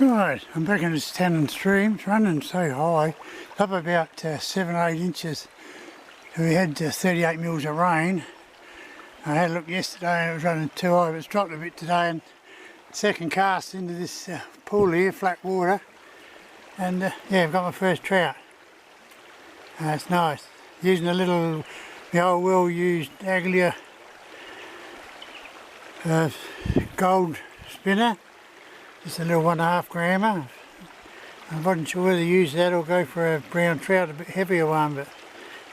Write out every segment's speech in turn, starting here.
Right, I'm back in this tannin stream. It's running so high, up about 7-8 inches. We had 38 mils of rain. I had a look yesterday and it was running too high, but it's dropped a bit today. And second cast into this pool here, flat water. And yeah, I've got my first trout. It's nice. Using a little, the old well-used Adrian gold spinner. Just a little 1.5 grammer. I wasn't sure whether to use that or go for a brown trout, a bit heavier one, but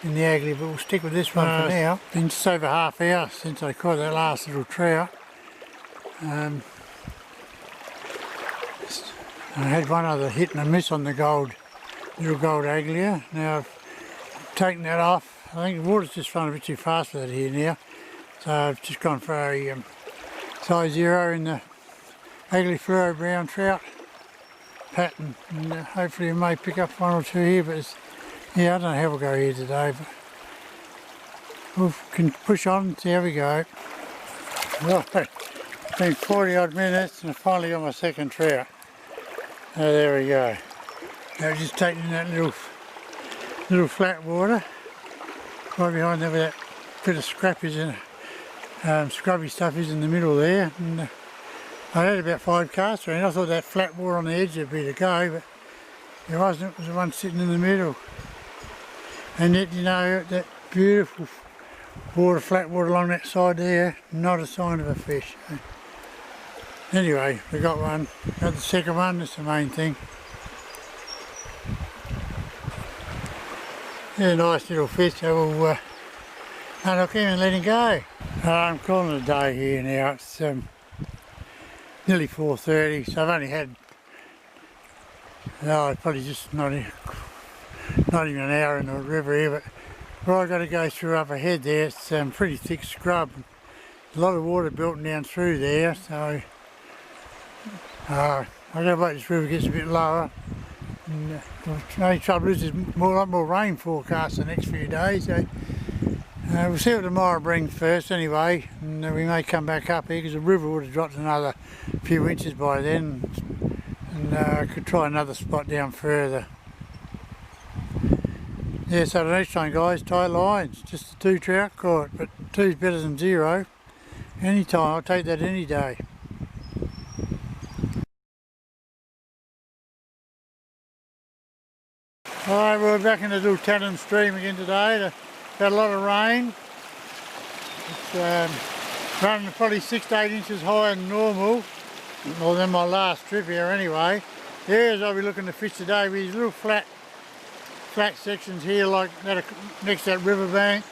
in the Adrian, but we'll stick with this one for now. Been just over half hour since I caught that last little trout. I had one other hit and a miss on the little gold Adrian. Now I've taken that off. I think the water's just running a bit too fast for that here now. So I've just gone for a size 0 in the Adrian fluoro brown trout pattern, and hopefully we may pick up one or two here, but yeah, I don't know how we'll go here today, but we can push on and see how we go. Right, it's been 40 odd minutes and I finally got my second trout. Oh, there we go. Now just taking that little flat water right behind there where that bit of scrappies and scrubby stuff is in the middle there. And I had about 5 casts around. I thought that flat water on the edge would be the go, but there wasn't. It was the one sitting in the middle. And yet, you know, that beautiful water, flat water along that side there, not a sign of a fish. Anyway, we got one. Got the second one. That's the main thing. Yeah, nice little fish. So we'll unhook him and let him go. I'm calling it a day here now. It's nearly 4:30, so I've only had, probably just not even an hour in the river here, but where I've got to go through up ahead there, it's pretty thick scrub. A lot of water built down through there, so I've got to wait this river gets a bit lower. And the only trouble is there's a lot more rain forecast the next few days, so we'll see what tomorrow brings first anyway, and we may come back up here because the river would have dropped another few inches by then, and I could try another spot down further. Yeah, so the next time guys, tight lines, just the 2 trout caught, but 2's better than 0. Anytime, I'll take that any day. Alright, we're back in the little tannin stream again today. Had a lot of rain. It's running probably 6 to 8 inches higher than normal, more than my last trip here anyway. The areas I'll be looking to fish today with these little flat sections here, like that next to that riverbank.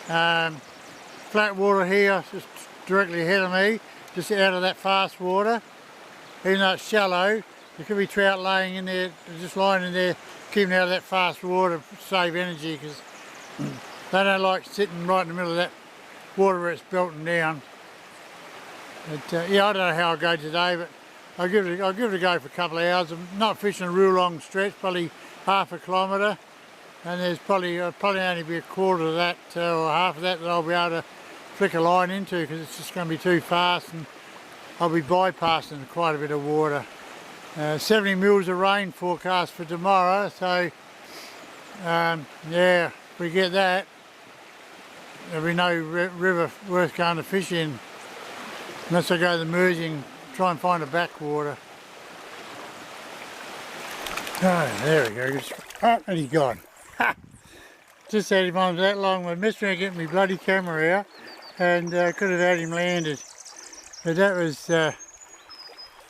Flat water here, just directly ahead of me, just out of that fast water. Even though it's shallow, there could be trout laying in there, just lying in there, keeping out of that fast water to save energy, because they don't like sitting right in the middle of that water where it's belting down. But yeah, I don't know how I'll go today, but I'll give it a go for a couple of hours. I'm not fishing a real long stretch, probably half a kilometre, and there's probably only be a quarter of that or half of that I'll be able to flick a line into, because it's just going to be too fast and I'll be bypassing quite a bit of water. 70 mils of rain forecast for tomorrow, so yeah, if we get that, there'll be no river worth going to fish in unless I go the merging, try and find a backwater. Oh, there we go. Oh, and he's gone. Just had him on that long. I messed around getting my bloody camera out, and could have had him landed. But that was that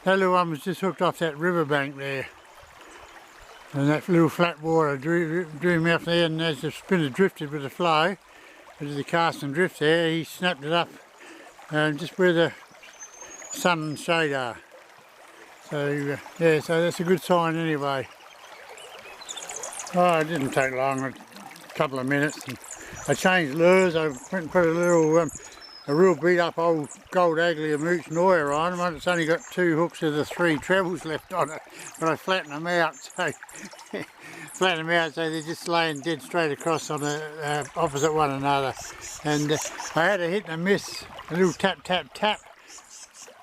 little one was just hooked off that riverbank there, and that little flat water drew him out there, and as the spinner drifted with the flow, as the cast and drift there, he snapped it up just where the sun and shade are. So yeah, so that's a good sign anyway. Oh, it didn't take long, a couple of minutes. And I changed lures. I went and put a real beat up old gold Adrian mooch Noyer on, and it's only got 2 hooks of the 3 trebles left on it, but I flattened them out, so they're just laying dead straight across on the opposite one another. And I had a hit and a miss, a little tap tap tap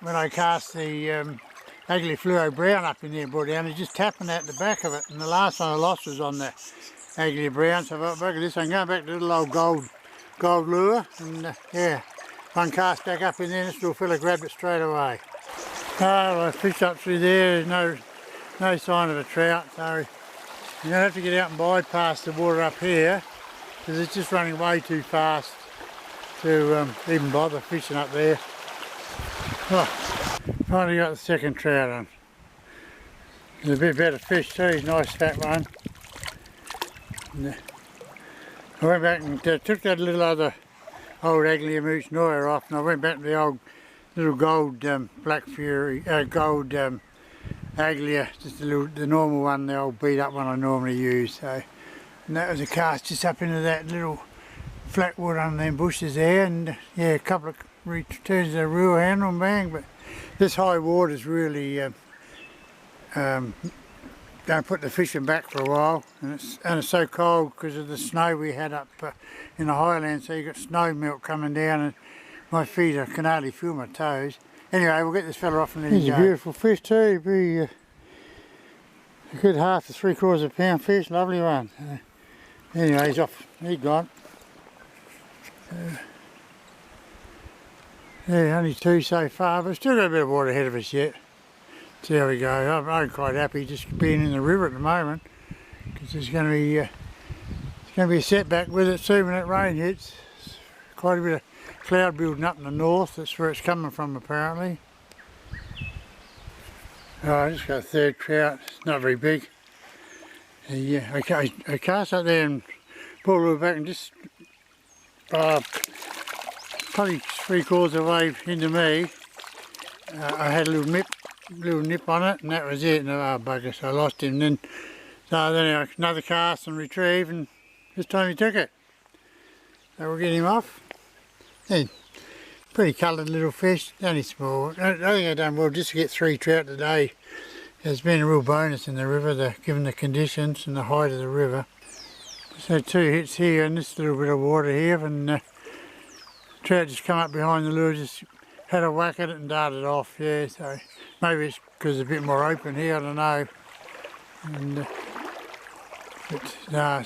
when I cast the Aglia fluo brown up in there, brought down. He's just tapping at the back of it, and the last one I lost was on the Aglia brown. So if I look at this, I'm going back to the little old gold lure, and yeah, one cast back up in there, and this little fella grabbed it straight away. Oh, I fished up through there. There's no sign of a trout, so you're going to have to get out and bypass the water up here, because it's just running way too fast to even bother fishing up there. Oh, finally got the second trout on. It's a bit better fish too, nice fat one. And, I went back and took that little other old Aglia Mooch Noya off, and I went back to the old little gold Black Fury, gold Aglia, just the normal one, the old beat up one I normally use. So, and that was a cast just up into that little flat wood under them bushes there, and yeah, a couple of returns to the real handle and bang. But this high water's really don't put the fishing back for a while, and it's so cold because of the snow we had up in the highlands. So you got snow melt coming down, and my feet I can hardly feel my toes. Anyway, we'll get this fella off and let him go. He's a beautiful fish too. Be a good 1/2 to 3/4 pound fish, lovely one. Anyway, he's off. He's gone. Yeah, only 2 so far, but still got a bit of water ahead of us yet. See how we go. I'm quite happy just being in the river at the moment, because there's going to be a setback with it soon when that rain hits. It's quite a bit of cloud building up in the north. That's where it's coming from apparently. Oh, I just got a third trout. It's not very big. Yeah, I cast up there and pulled a little back and just probably 3/4 of the way into me. I had a little nip on it, and that was it. And bugger, so I lost him. Then another cast and retrieve, and this time he took it. So we'll get him off. Yeah, pretty coloured little fish, only small. I think I've done well just to get 3 trout today. It's been a real bonus in the river, given the conditions and the height of the river. So 2 hits here and this little bit of water here, and trout just come up behind the lure, just had a whack at it and darted off. Yeah, so maybe it's because it's a bit more open here, I don't know. And I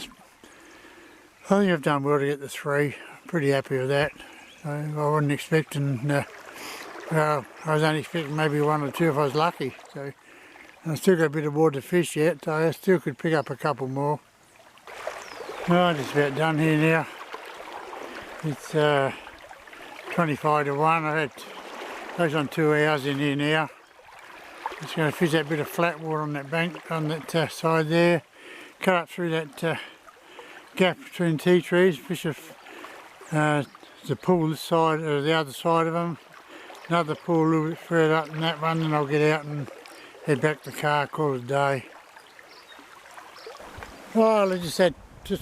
think I've done well to get the 3. Pretty happy with that. So I wasn't expecting, well, I was only expecting maybe 1 or 2 if I was lucky. So, and I still got a bit of water to fish yet, so I still could pick up a couple more. Oh, just about done here now. It's 25 to 1. I've had goes on 2 hours in here now. Just going to fish that bit of flat water on that bank, on that side there. Cut up through that gap between tea trees. Fish the pool this side or the other side of them. Another pool a little bit further up than that one, and I'll get out and head back to the car, call it a day. Well, I just had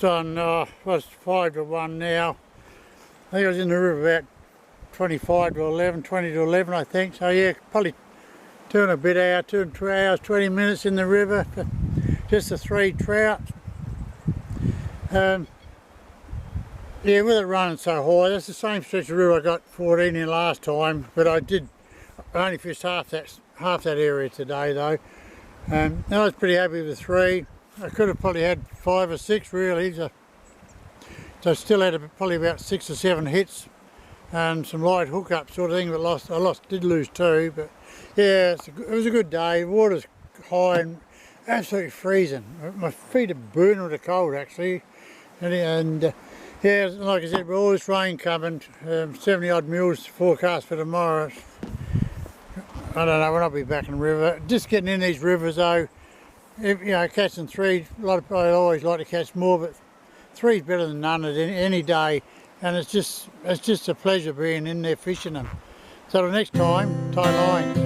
on it's 5 to 1 now. I think I was in the river about 25 to 11, 20 to 11 I think. So yeah, probably 2 and a bit hour, 2 hours, 20 minutes in the river for just the 3 trout. Yeah, with it running so high, that's the same stretch of river I got 14 in last time, but I only fished half that area today though. I was pretty happy with 3. I could have probably had 5 or 6 really, so I still had probably about 6 or 7 hits and some light hookup sort of thing, but I did lose 2, but yeah, it was a good day. The water's high and absolutely freezing. My feet are burning with the cold actually, and yeah, like I said, with all this rain coming, 70 odd mils forecast for tomorrow. I don't know when I'll be back in the river. Just getting in these rivers though, catching 3, a lot of people always like to catch more, but 3 is better than none at any day, and it's just a pleasure being in there fishing them. So the next time, tie lines.